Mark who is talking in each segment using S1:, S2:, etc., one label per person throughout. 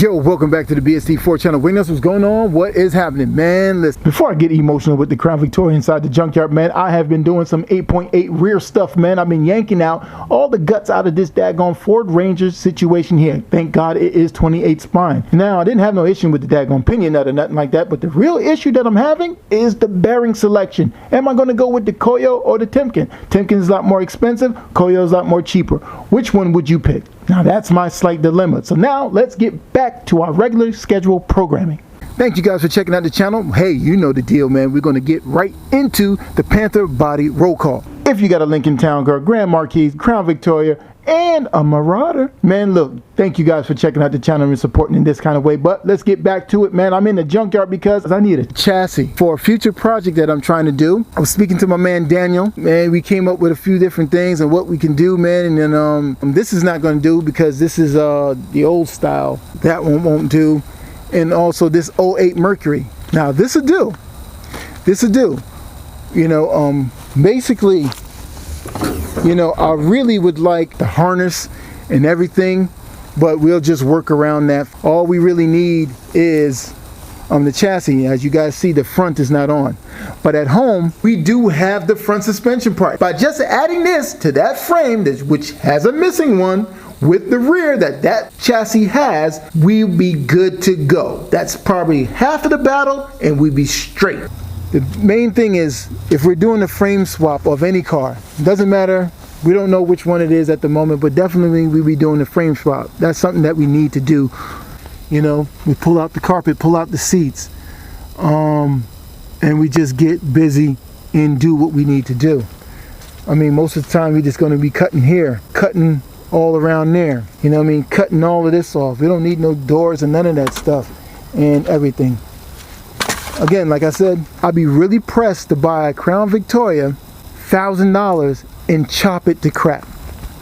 S1: Yo, welcome back to the BST4 channel. Witness, what's going on? What is happening, man? Listen, before I get emotional with the Crown Victoria inside the junkyard, man, I have been doing some 8.8 rear stuff, man. I've been yanking out all the guts out of this daggone Ford Ranger situation here. Thank God it is 28 spine. Now, I didn't have no issue with the daggone pinion nut or nothing like that, but the real issue that I'm having is the bearing selection. Am I going to go with the Koyo or the Timken? Timken is a lot more expensive. Koyo is a lot more cheaper. Which one would you pick? Now that's my slight dilemma. So now let's get back to our regular scheduled programming. Thank you guys for checking out the channel. Hey, you know the deal, man. We're going to get right into the Panther body roll call. If you got a Lincoln Town Girl, Grand Marquis, Crown Victoria, and a Marauder, man, look, thank you guys for checking out the channel and supporting in this kind of way. But let's get back to it, man. I'm in the junkyard because I need a chassis for a future project that I'm trying to do. I was speaking to my man Daniel, and we came up with a few different things and what we can do, man. And then this is not going to do because this is the old style. That one won't do. And also this 08 Mercury. Now this will do. This will do. You know, basically, you know, I really would like the harness and everything, but we'll just work around that. All we really need is the chassis. As you guys see, the front is not on. But at home, we do have the front suspension part. By just adding this to that frame, which has a missing one, with the rear that chassis has, we'll be good to go. That's probably half of the battle, and we'll be straight. The main thing is, if we're doing a frame swap of any car, it doesn't matter, we don't know which one it is at the moment, but definitely we'll be doing a frame swap. That's something that we need to do. You know, we pull out the carpet, pull out the seats, and we just get busy and do what we need to do. I mean, most of the time we're just going to be cutting here, cutting all around there. You know what I mean? Cutting all of this off. We don't need no doors and none of that stuff and everything. Again, like I said, I'd be really pressed to buy a Crown Victoria, $1,000, and chop it to crap.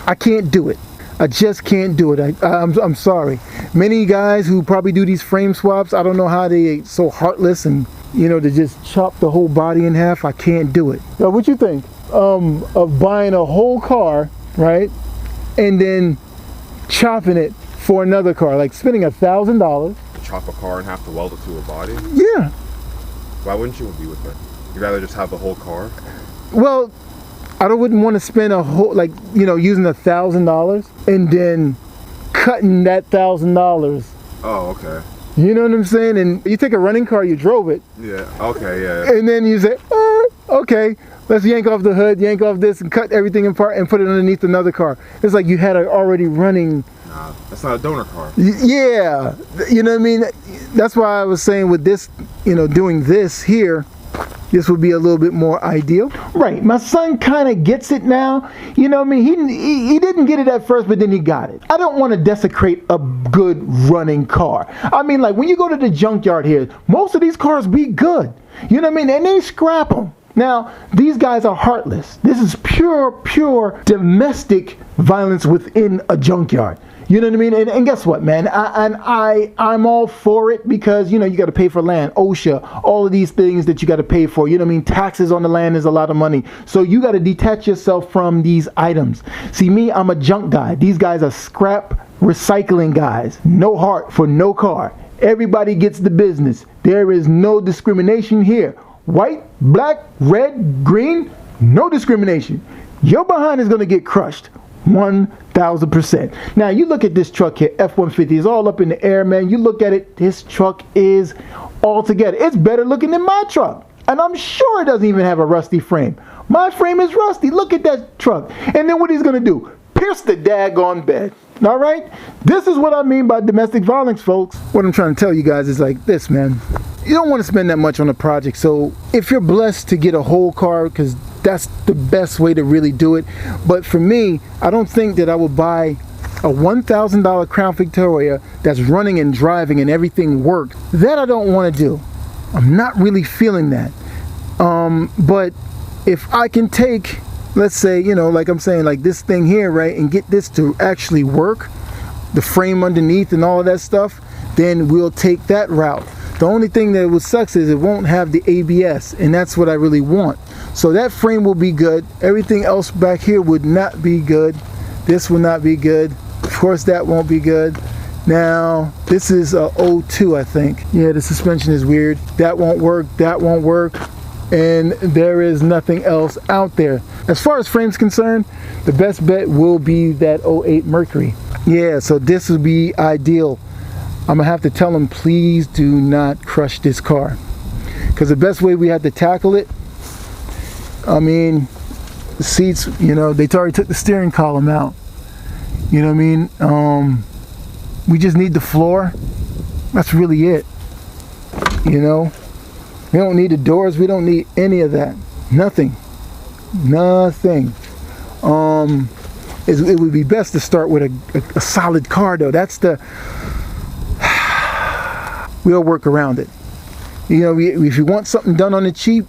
S1: I can't do it. I just can't do it. I'm sorry. Many guys who probably do these frame swaps, I don't know how they so heartless and, you know, to just chop the whole body in half. I can't do it. Now, what you think of buying a whole car, right, and then chopping it for another car, like spending $1,000?
S2: Chop a car and have to weld it to a body?
S1: Yeah.
S2: Why wouldn't you be with it? You'd rather just have the whole car?
S1: Well, I wouldn't want to spend a whole, like, you know, using $1,000 and then cutting that $1,000.
S2: Oh, okay.
S1: You know what I'm saying? And you take a running car, you drove it.
S2: Yeah, okay, yeah.
S1: And then you say, okay, let's yank off the hood, yank off this, and cut everything apart and put it underneath another car. It's like you had an already running.
S2: Nah, that's not a donor car.
S1: Yeah, you know what I mean? That's why I was saying with this, you know, doing this here, this would be a little bit more ideal. Right, my son kind of gets it now. You know what I mean? He didn't get it at first, but then he got it. I don't want to desecrate a good running car. I mean, like when you go to the junkyard here, most of these cars be good. You know what I mean? And they scrap them. Now, these guys are heartless. This is pure domestic violence within a junkyard. You know what I mean? And guess what, man? I'm all for it because, you know, you got to pay for land, OSHA, all of these things that you got to pay for. You know what I mean? Taxes on the land is a lot of money. So you got to detach yourself from these items. See, me, I'm a junk guy. These guys are scrap recycling guys. No heart for no car. Everybody gets the business. There is no discrimination here. White, black, red, green, no discrimination. Your behind is going to get crushed. 1,000%. Now you look at this truck here, F-150, is all up in the air, man. You look at it, this truck is all together. It's better looking than my truck. And I'm sure it doesn't even have a rusty frame. My frame is rusty. Look at that truck. And then what he's going to do? Pierce the daggone bed. All right? This is what I mean by domestic violence, folks. What I'm trying to tell you guys is like this, man. You don't want to spend that much on a project. So if you're blessed to get a whole car, because that's the best way to really do it. But for me, I don't think that I would buy a $1,000 Crown Victoria that's running and driving and everything works. That I don't want to do. I'm not really feeling that. But if I can take, let's say, you know, like I'm saying, like this thing here, right, and get this to actually work, the frame underneath and all of that stuff, then we'll take that route. The only thing that will suck is it won't have the ABS, and that's what I really want. So that frame will be good. Everything else back here would not be good. This will not be good. Of course, that won't be good. Now, this is a 02, I think. Yeah, the suspension is weird. That won't work, that won't work. And there is nothing else out there. As far as frame's concerned, the best bet will be that 08 Mercury. Yeah, so this would be ideal. I'm gonna have to tell them, please do not crush this car. Because the best way we had to tackle it, I mean, the seats, you know, they already took the steering column out. You know what I mean? We just need the floor. That's really it. You know? We don't need the doors. We don't need any of that. Nothing. Nothing. It would be best to start with a solid car, though. That's the... We'll work around it. You know, if you want something done on the cheap,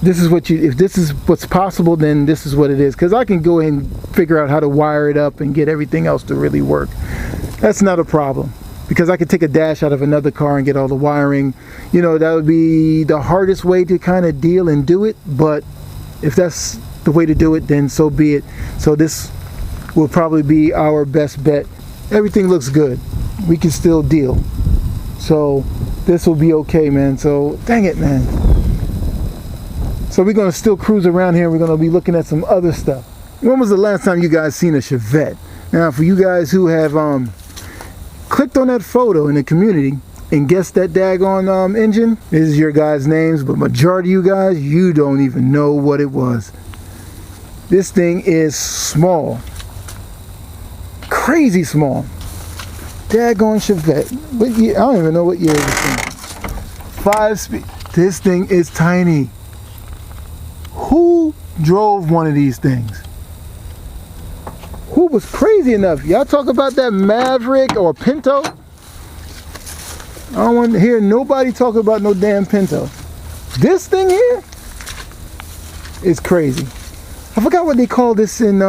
S1: this is what if this is what's possible, then this is what it is. Because I can go ahead and figure out how to wire it up and get everything else to really work. That's not a problem. Because I could take a dash out of another car and get all the wiring. You know, that would be the hardest way to kind of deal and do it. But if that's the way to do it, then so be it. So this will probably be our best bet. Everything looks good. We can still deal. So this will be okay, man. So dang it, man. So we're going to still cruise around here. We're going to be looking at some other stuff. When was the last time you guys seen a Chevette? Now, for you guys who have clicked on that photo in the community and guessed that daggone engine, this is your guys' names, but majority of you guys, you don't even know what it was. This thing is small. Crazy small. Daggone Chevette. What year? I don't even know what year this thing is. 5-speed. This thing is tiny. Who drove one of these things? Who was crazy enough? Y'all talk about that Maverick or Pinto? I don't want to hear nobody talk about no damn Pinto. This thing here is crazy. I forgot what they call this in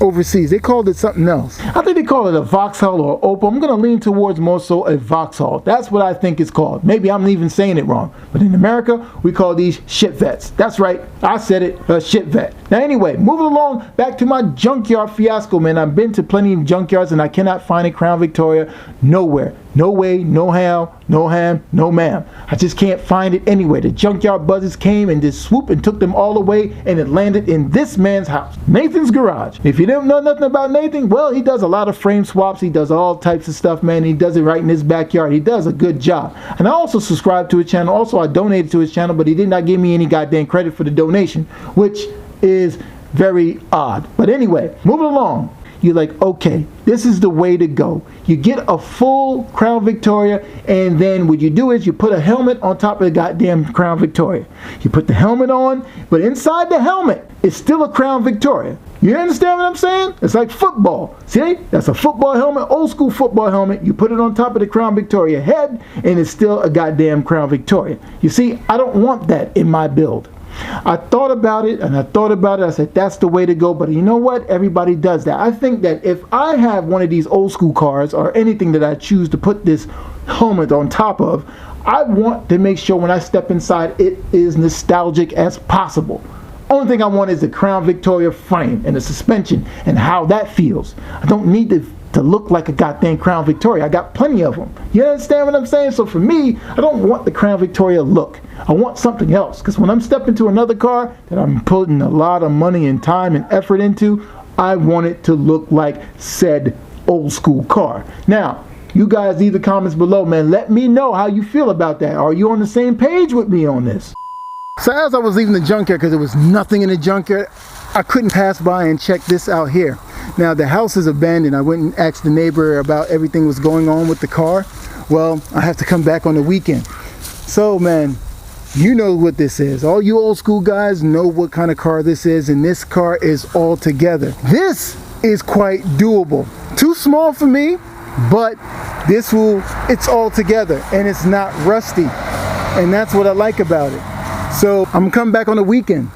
S1: overseas. They called it something else. I think they call it a Vauxhall or Opel. I'm going to lean towards more so a Vauxhall. That's what I think it's called. Maybe I'm even saying it wrong. But in America, we call these shitvettes. That's right. I said it, a shitvet. Now anyway, moving along back to my junkyard fiasco, man. I've been to plenty of junkyards and I cannot find a Crown Victoria nowhere. No way, no how, no ham, no ma'am. I just can't find it anywhere. The junkyard buzzers came and just swooped and took them all away, and it landed in this man's house, Nathan's garage. If you don't know nothing about Nathan, well, he does a lot of frame swaps. He does all types of stuff, man. He does it right in his backyard. He does a good job. And I also subscribe to his channel. Also, I donated to his channel, but he did not give me any goddamn credit for the donation, which is very odd. But anyway, moving along. You're like, okay, this is the way to go. You get a full Crown Victoria, and then what you do is you put a helmet on top of the goddamn Crown Victoria. You put the helmet on, but inside the helmet is still a Crown Victoria. You understand what I'm saying? It's like football. See? That's a football helmet, old school football helmet. You put it on top of the Crown Victoria head, and it's still a goddamn Crown Victoria. You see, I don't want that in my build. I thought about it and I thought about it. I said, that's the way to go. But you know what? Everybody does that. I think that if I have one of these old school cars or anything that I choose to put this helmet on top of, I want to make sure when I step inside, it is nostalgic as possible. Only thing I want is the Crown Victoria frame and the suspension and how that feels. I don't need to look like a goddamn Crown Victoria. I got plenty of them. You understand what I'm saying? So for me, I don't want the Crown Victoria look. I want something else. Because when I'm stepping to another car that I'm putting a lot of money and time and effort into, I want it to look like said old school car. Now, you guys leave the comments below, man. Let me know how you feel about that. Are you on the same page with me on this? So as I was leaving the junkyard, because there was nothing in the junkyard, I couldn't pass by and check this out here. Now the house is abandoned. I went and asked the neighbor about everything was going on with the car. Well, I have to come back on the weekend. So man, you know what this is. All you old school guys know what kind of car this is, and this car is all together. This is quite doable. Too small for me, but it's all together and it's not rusty. And that's what I like about it. So I'm coming back on the weekend.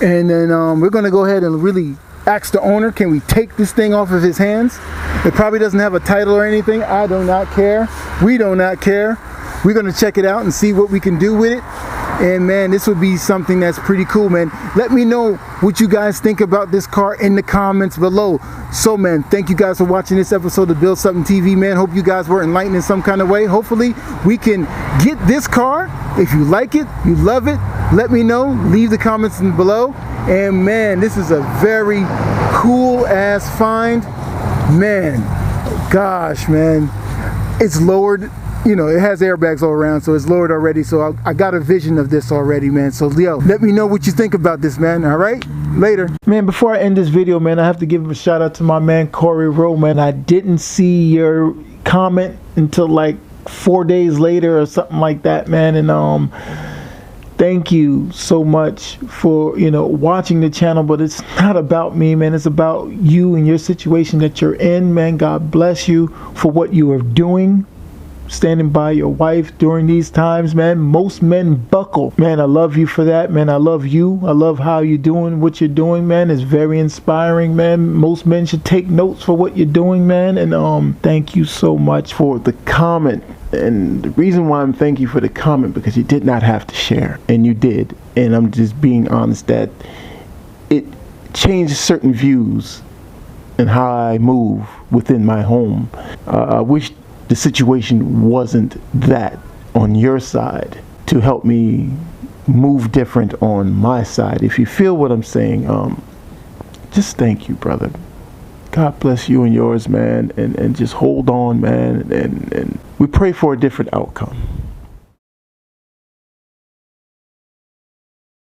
S1: And then we're gonna go ahead and really ask the owner, can we take this thing off of his hands? It probably doesn't have a title or anything. I do not care. We do not care. We're gonna check it out and see what we can do with it. And man, this would be something that's pretty cool, man. Let me know what you guys think about this car in the comments below. So man, thank you guys for watching this episode of Build Something TV, man. Hope you guys were enlightened in some kind of way. Hopefully we can get this car. If you like it, you love it, let me know. Leave the comments below. And man, this is a very cool ass find. Man, gosh, man. It's lowered. You know, it has airbags all around, so it's lowered already. So I got a vision of this already, man. So, Leo, let me know what you think about this, man. All right? Later. Man, before I end this video, man, I have to give a shout out to my man, Corey Rowe, man. I didn't see your comment until like 4 days later or something like that, man. And, thank you so much for, you know, watching the channel. But it's not about me, man. It's about you and your situation that you're in, man. God bless you for what you are doing, standing by your wife during these times, man. Most men buckle, man. I love you for that, man. I love you. I love how you're doing what you're doing, man. It's very inspiring, man. Most men should take notes for what you're doing, man. And thank you so much for the comment. And the reason why I'm thanking you for the comment, because you did not have to share, and you did. And I'm just being honest that it changed certain views and how I move within my home. I wish the situation wasn't that on your side to help me move different on my side. If you feel what I'm saying, just thank you, brother. God bless you and yours, man, and just hold on, man, and we pray for a different outcome.